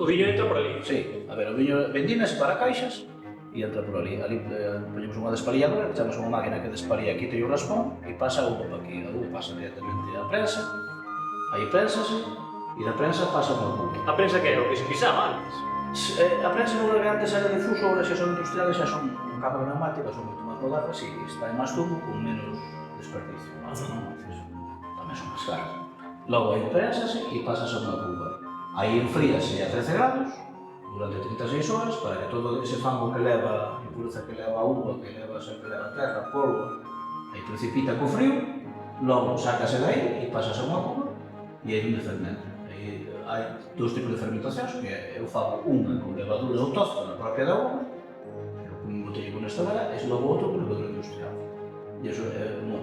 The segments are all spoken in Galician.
viño entra por ali. Sí, a ver, o viño vendímese para caixas e entra por ali. Ali poñemos unha despalilladora, echamos unha máquina que despalía, quita o raspón e pasa a uva para aquí. A uva pasa directamente á prensa, aí prensase e da prensa pasa unha cuba. A prensa que é o que se pisaba antes. A prensa non era que antes era difuso, agora xa son industriales, xa son un cabo de neumática, son moito máis modernas e está en máis tubo con menos desperdicio. Tamén son máis caras. Logo aí prensase e pasase a unha cuba. Aí enfríase a 13 grados durante 36 horas para que todo ese fango que leva, a impureza que leva a uva, que leva sempre leva terra, polvo, aí precipita co frío, logo sácase dai e pasase a unha cuba e aí onde fermenta. Hai dous tipos de fermentacións, que eu fago unha con levadura autóctona propia da uva, eu con un botello con esta vela, e logo outro con levadura industrial. E iso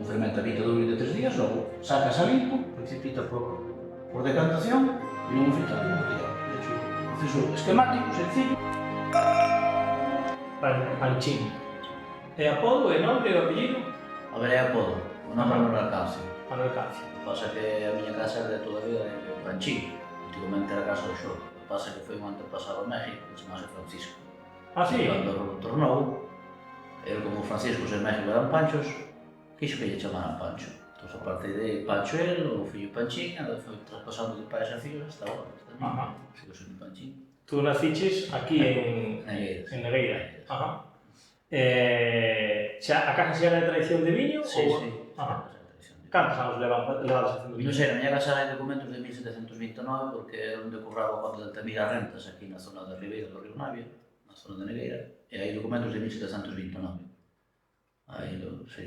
fermenta 22 23 días, logo sacas a limpo, precipita por decantación e non filtra ningún botellón. De hecho, un proceso esquemático, sencillo. Panchín. É apodo, é nome, é apellido? A ver, é apodo, o nome non alcance. Manuel Cancia. O que pasa que a miña casa é de toda a vida de Panchín. Antigamente era a casa do Xordo. O que pasa que foi un antepasado a México, que chamase Francisco. Ah, sí? Cando tornou, el como Francisco e México eran Panchos, quixo que lle chamaran Pancho. Entón, a partir de Pancho el, o fillo Panchín, foi traspasando de pais a fillos hasta agora. Ajá. Sigo sendo Panchín. Tú naciches aquí en Negueira. Ajá. Xa, a casa xa era de tradición de viño? Sí, ou... sí. Ajá. Cantos anos levabas facendo viño? Non sei, na miña casa hai documentos de 1729 porque era onde curraba o conde de Altamira Rentas, aquí na zona da Ribeira do Río Navia, na zona de Negueira, e hai documentos de 1729. Aí, sei,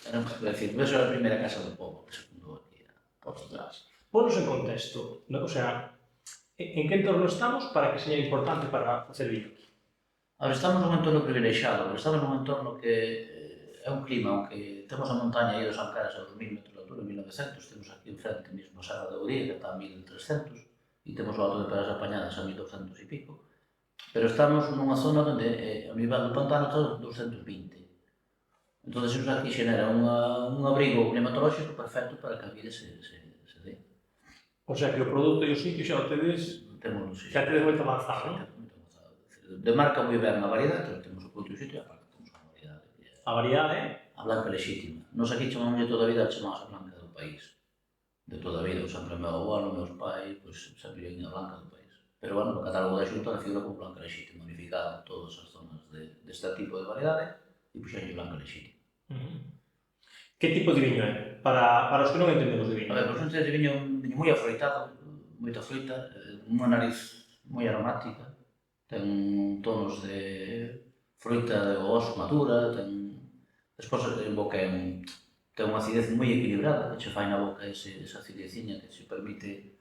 era, decir, eso era a primeira casa do povo que se fundou aquí a Portugal. Ponos en contexto, o sea, en que entorno estamos para que seña importante para facer viño aquí? Ahora, estamos nun entorno privilexiado, pero estamos nun entorno que é un clima, aunque temos a montaña aí dos Ancares a 2000 metros de altura, 1900, temos aquí enfrente mesmo a Serra de Ouría, que está a 1300, e temos o Alto de Peras Apañadas a 1200 e pico, pero estamos nunha zona onde o nivel do pantano está a 220. Entón, iso aquí xenera un abrigo climatolóxico perfecto para que a vida se dé. O sea, que o produto e o sitio xa o tedes... Temos, sí, xa tedes moito avanzado, non? Moito avanzado. Demarca moi ben a variedade, pero temos o produto e o sitio, e aparte temos a variedade. A variedade, A blanca lexítima. Nos aquí chamamos de toda a vida, chamamos a blanca do país. De toda a vida, sempre o meu abuelo, meus pais, pois sempre viña a blanca do país. Pero, bueno, o catálogo da Xunta figura como blanca lexítima, unificada en todas as zonas deste tipo de variedade, e puxenlle blanca lexítima. Que tipo de viño é? Para os que non entendemos de viño. A ver, pois un de viño moi afroitado, moita fruita, unha nariz moi aromática, ten tonos de fruita de oso madura, despois en boca ten unha acidez moi equilibrada, que che fai na boca esa acideciña que se permite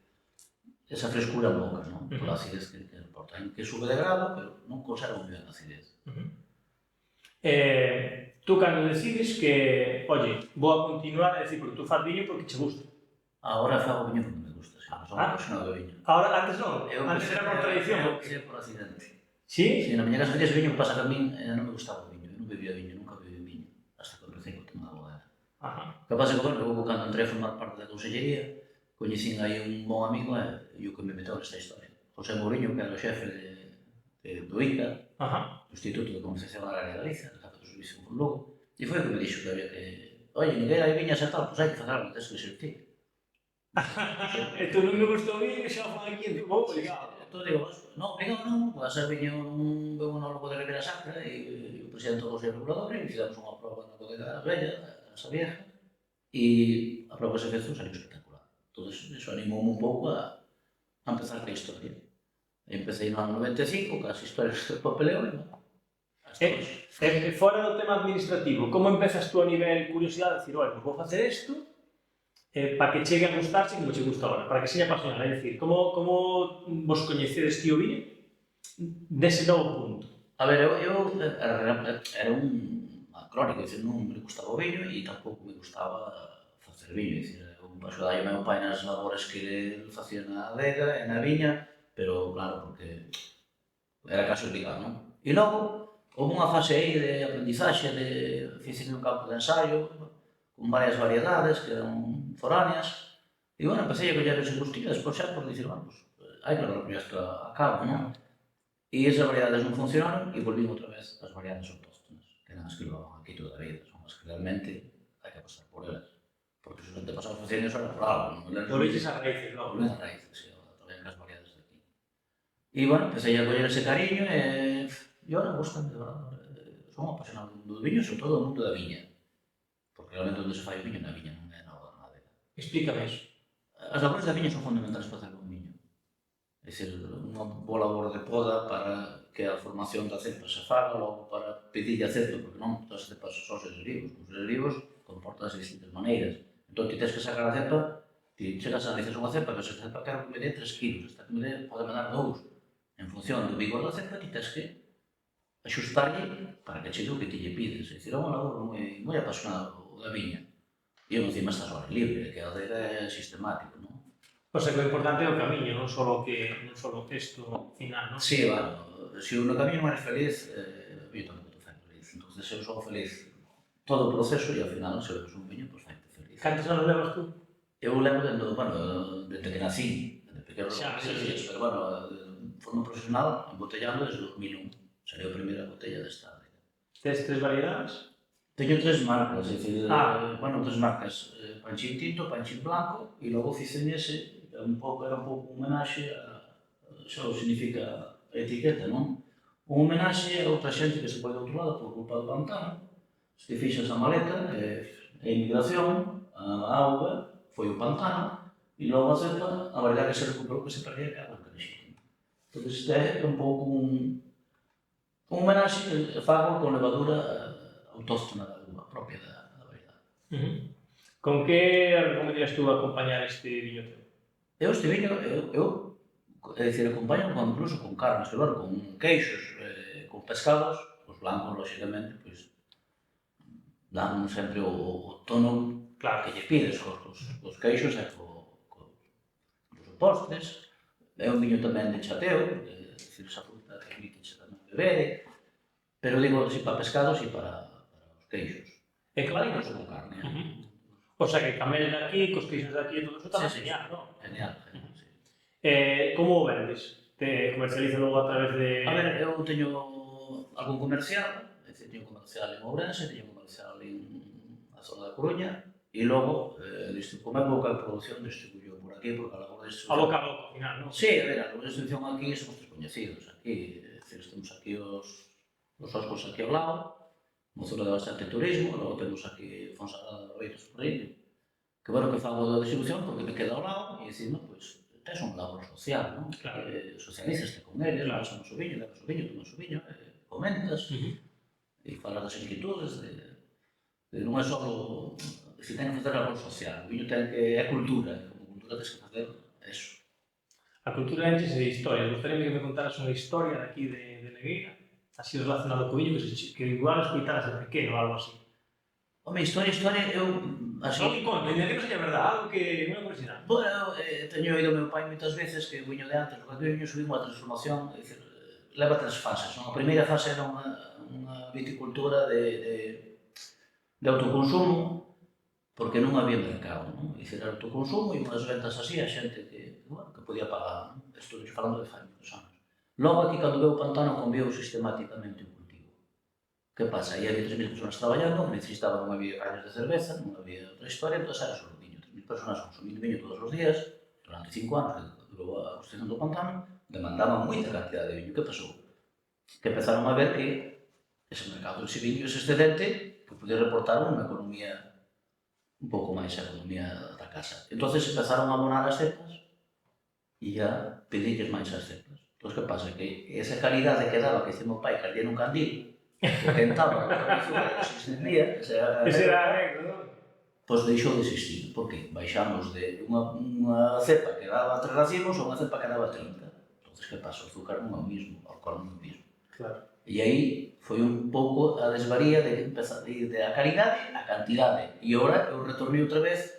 esa frescura en boca, non? Pola acidez que aporta. Que sube de grado, pero non conserva moi ben a acidez. Tú cando decides que, oye, vou a continuar a decir, porque tú faz viño porque che gusta. Agora fago viño porque me gusta, non son apasionado de viño. Ahora, antes non? Antes era por tradición? É por accidente. Sí? Si, na miña casa facías viño, pasa que a min non me gustaba o viño, eu non bebía viño, nunca bebi viño, hasta que empecé co tema da bodega. Ajá. O que pasa é que, bueno, eu cando entré a formar parte da consellería, coñecín aí un bon amigo e o que me meteu nesta historia. José Mourinho, que era o xefe do ICA, do Instituto de Comercialización Agraria de Galicia, do Café do Servicio en Lugo, e foi o que me dixo que había que... Oye, Negueira hai viñas e tal, pois hai que facer algo, tens que ser ti. E tú non me gustou viño e xa fan aquí en tu bobo, ligado. Entón digo, non, obrigado non, vai ser viño un monólogo de Ribera Sacra e o presidente do Consello Regulador e fizemos unha prova na bodega Bella, esa vieja, e a prova que se fez saliu espectacular. Entón, iso animoume un pouco a empezar a historia. Empecé no ano 95, cas historias de papeleo e fora do tema administrativo, como empezas tú a nivel curiosidade a decir, oi, pues vou facer isto para que chegue a gustarse como che gusta agora, para que seña apasionada, é dicir, como vos coñecedes ti o viño dese novo punto? A ver, eu era un acrónico, dicir, non me gustaba o viño e tampouco me gustaba facer viño, dicir, eu axudai o meu pai nas labores que ele facía na adega e na viña, pero claro, porque era casi obligado, non? E logo, houve unha fase aí de aprendizaxe, de oficina un campo de ensayo, con varias variedades que eran foráneas, e bueno, empecé a coller ese gustillo, despois xa por dicir, bueno, pues, hai que levar o proxecto a cabo, non? E esas variedades non funcionaron e volvín outra vez as variedades autóctonas, que eran as que levaban aquí toda a vida, son as que realmente hai que pasar por elas. Porque os antepasados facían eso era por algo, non? Volveches as raíces, logo. Volvín as raíces, sí, tamén as variedades de aquí. E, bueno, empecé a coller ese cariño e ahora gostame, de verdade. Son apasionado do viño, sobre todo do mundo da viña. Porque realmente onde se fai o viño na viña non é na madera. Explícame eso. As labores da viña son fundamentales para facer un viño. É dicir, unha boa labor de poda para que a formación da cepa se faga, logo para pedirlle a cepa, porque non todas as cepas son seres vivos. Os seres vivos comportan de distintas maneiras. Entón, ti tens que sacar a cepa, ti chegas a dices unha cepa, que esa cepa quero que me dé 3 kilos, esta que me dé, pode me dar 2. En función do vigor da cepa, ti tens que axustarlle para que chegue o que ti lle pides. É dicir, é unha labor moi apasionada da viña. E eu encima estás ao ar libre, que a adega é sistemático, non? O sea, que o importante é o camiño, non só isto final, non? Sí, bueno, se no camiño non eres feliz, eu tampouco te fai feliz. Entón, eu sou feliz todo o proceso e ao final, se ves un viño, pois faite feliz. Cantos anos levas tú? Eu levo desde que nací, desde pequeno, pero bueno, de forma profesional, embotellando desde 2001. Sería a primeira botella desta adega. Tes 3 variedades? Teño 3 marcas, é dicir, bueno, 3 marcas, Panchín Tinto, Panchín Blanco, e logo Cicen ese, era un pouco un homenaxe a, xa o significa a etiqueta, non? Un homenaxe a outra xente que se foi do outro lado por culpa do pantano, que fixas a maleta, a emigración, a auga, foi o pantano, e logo a cepa, a variedade que se recuperou que se perdía que a auga que dixen. Entón, este é un pouco un homenaxe que fago con levadura autóctona da uva, propia da variedade. Con que recomendarías tú acompañar este viño teu? Este viño, é dicir, acompaño incluso con carnes, claro, con queixos, con pescados, os blancos, lóxicamente, pois, dan sempre o tono que lle pides cos queixos e cos postres. É un viño tamén de chateo, é dicir, esa fruta que permite tamén beber, pero digo, si para pescados e para queixos. E claro, incluso con carne. O sea, que camel de aquí, cos queixos de aquí e todo eso tamén genial, non? Genial, sí. Como o vendes? Te comercializas logo a través de... A ver, eu teño algún comercial, é dicir, teño comercial en Ourense, teño comercial na zona da Coruña, e logo, como é pouca produción, distribuyo por aquí, porque a labor de distribución... A boca a boca, ao final, non? Sí, a ver, a labor de distribución aquí somos descoñecidos, aquí, é dicir, temos aquí os oscos aquí ao lado, unha zona de bastante turismo, logo temos aquí Fonsagrada de Oeiros por aí, que bueno, que fago da distribución porque me queda ao lado e encima, pois, tens un labor social, non? Claro. Socializaste con eles, pasamos o viño, levas o viño, tomas o viño, comentas, e falas das inquietudes, non é só, se ten que facer labor social, o viño ten que, é cultura, como cultura tens que facer eso. A cultura enche de historias, gostaría que me contaras unha historia daqui de Negueira, así relacionado co viño, que igual escoitaras de pequeno ou algo así. Home, historia, eu... Así... Non me conto, ainda que non sería verdade, algo que unha curiosidade. Bueno, teño oído meu pai moitas veces que o viño de antes, o viño subiu unha transformación, é dicir, leva 3 fases, non? A primeira fase era unha viticultura de autoconsumo, porque non había mercado, non? É dicir, era autoconsumo e unhas ventas así a xente que podía pagar, non? Estou falando de fai moitos anos. Logo, aquí, cando veo o pantano, conviou sistemáticamente o cultivo. Que pasa? Aí había 3.000 personas traballando, necesitaban, non había cañas de cerveza, non había outra historia, entón era só o viño. 3.000 personas consumindo viño todos os días, durante 5 anos que durou a construcción do pantano, demandaban moita cantidad de viño. Que pasou? Que empezaron a ver que ese mercado, ese viño, ese excedente, que podía reportar unha economía un pouco máis a economía da casa. Entón, empezaron a abonar as cepas e a pedirles máis as cepas. Entón, que pasa? Que esa calidade que daba, que dicía meu pai, que ardía nun candil, o quentaba, que se extendía, ese era a regla, non? Pois deixou de existir, porque baixamos de unha cepa que daba 3 racimos a unha cepa que daba 30. Entón, que pasa? O azúcar non é o mismo, o alcohol non é o mismo. Claro. E aí foi un pouco a desvaría de empezar de ir da calidade á cantidade. E agora eu retornei outra vez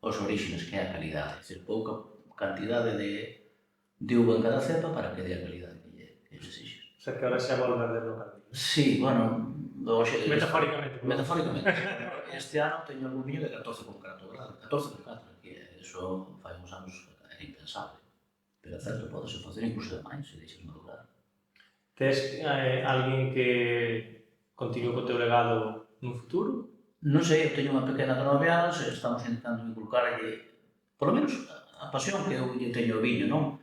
aos orígenes, que é a calidade. É dicir, pouca cantidade de uva en cada cepa para que dé a calidade que se exixe. O sea, que ahora xa volve a verlo candil. Sí, bueno, metafóricamente. Metafóricamente. Este ano teño algún viño de 14,4 grados. 14,4, que eso fai uns anos era impensable. Pero é certo, podese facer incluso demais, se deixas madurar. Tes alguén que continúe co teu legado nun futuro? Non sei, eu teño unha pequena de 9 anos e estamos intentando inculcarlle, polo menos, a pasión que eu lle teño ao viño, non?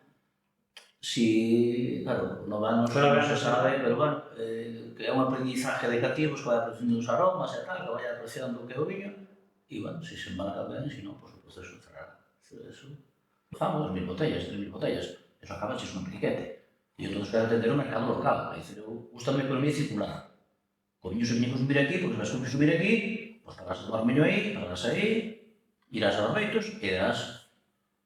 Si, claro, 9 anos non se sabe, pero bueno, que é un aprendizaje de cativos que vai apreciando os aromas e tal, que vai apreciando o que é o viño, e, bueno, se se embarca ben, se non, pois o proceso encerrará. Eso, famo 2.000 botellas, 3.000 botellas, eso acaba xes un piquete. E eu todos quero atender o mercado local, é dicir, eu gustame a economía circular. O viño se viña a consumir aquí, porque se vas a subir aquí, pois pagarás a tomar o viño aí, pagarás aí, irás aos beitos e darás.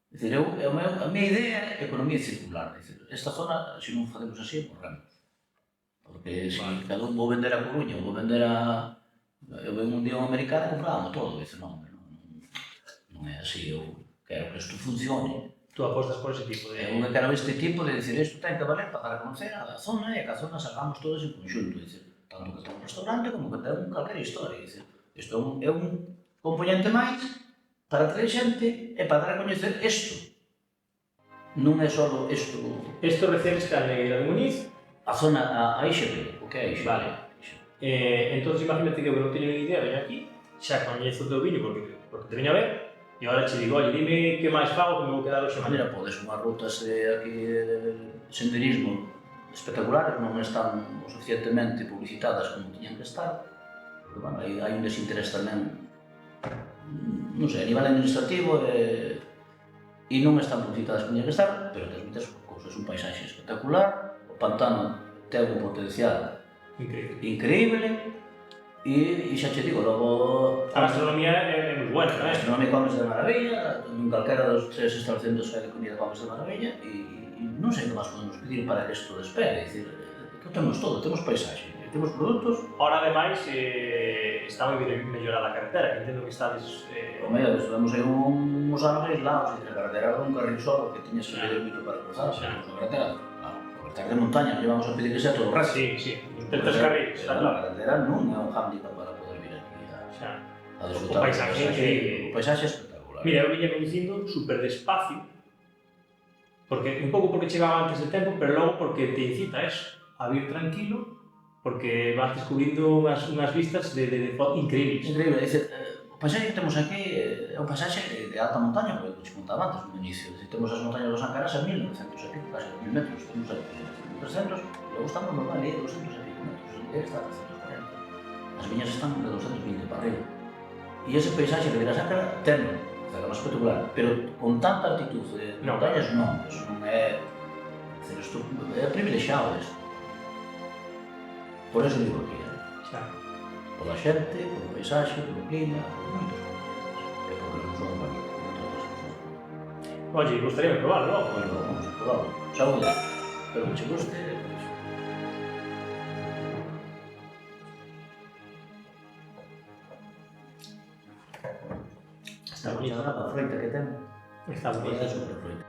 É dicir, a minha idea é a economía circular. É dicir, esta zona, se non facemos así, morremos. Porque se cada un vou vender a Coruña, vou vender a... Eu venho un día a un americano e comprábamos todo. Dice, non é así, eu quero que isto funcione. Tú apostas por ese tipo de... Eu quero este tipo de dicir, isto ten que valer para dar a conocer a zona e a zona sacamos todos en conxunto. Dicir, tanto que ten un restaurante como que ten calquera historia. Dicir, isto é un componente máis para traer xente e para dar a coñecer isto. Non é só isto. Isto recebes que a Neira de Muniz? A zona, a IXP, o que é IXP? Vale. Entón, imagínate que eu non teño ni idea, veño aquí, xa coñezo o teu viño porque te veño a ver, e agora che digo, oye, dime que máis fago que me vou quedar hoxe mañana. Mira, podes unhas rutas aquí de senderismo espectaculares, non están o suficientemente publicitadas como tiñan que estar, porque, bueno, hai un desinterés tamén, non sei, a nivel administrativo e non están publicitadas como tiñan que estar, pero tens moitas cousas, un paisaxe espectacular, o pantano ten un potencial increíble, e xa che digo, logo... A gastronomía é moi buena, A gastronomía comes de maravilla, en calquera dos 3 establecimientos que hai de comida comes de maravilla, e non sei que máis podemos pedir para que isto despegue, é dicir, que temos todo, temos paisaxe, temos produtos... Ahora, ademais, está moi ben mellorada a carretera, que entendo que estades... O mellor, estivemos aí uns anos aislados, e a carretera era un carril solo, que tiñas que pedir moito para cruzar, xa, a carretera, a carretera de montaña, que íbamos a pedir que sea todo reto. Sí, sí, ten 3 carriles, está claro. A carretera non é un hándicap para poder vir aquí a disfrutar. O paisaxe é o paisaxe é espectacular. Mira, eu viña conducindo super despacio, porque un pouco porque chegaba antes de tempo, pero logo porque te incita eso, a vir tranquilo, porque vas descubrindo unhas vistas de increíbles. Increíble, é dicir, o paisaxe que temos aquí é un paisaxe de alta montaña, porque te contaba antes no inicio, é dicir, temos as montañas dos Ancaras a 1900 e pico, casi 2000 metros, temos aquí 300, logo estamos normal, 200 e pico metros, e está a 340. As viñas están de 220 para arriba. E ese paisaxe que verás Ancara, tenno, é máis espectacular, pero con tanta altitud de montañas non, eso non é... Isto é privilexiado isto. Por eso digo aquí, pola xente, polo paisaxe, polo clima, por moitos componentes. E porque non son aquí, por todas as cousas. Oye, gustaría probarlo, non? Bueno, vamos a probarlo. Saúde. Espero que che guste. Está bonita a froita que ten. Está bonito. É super froita.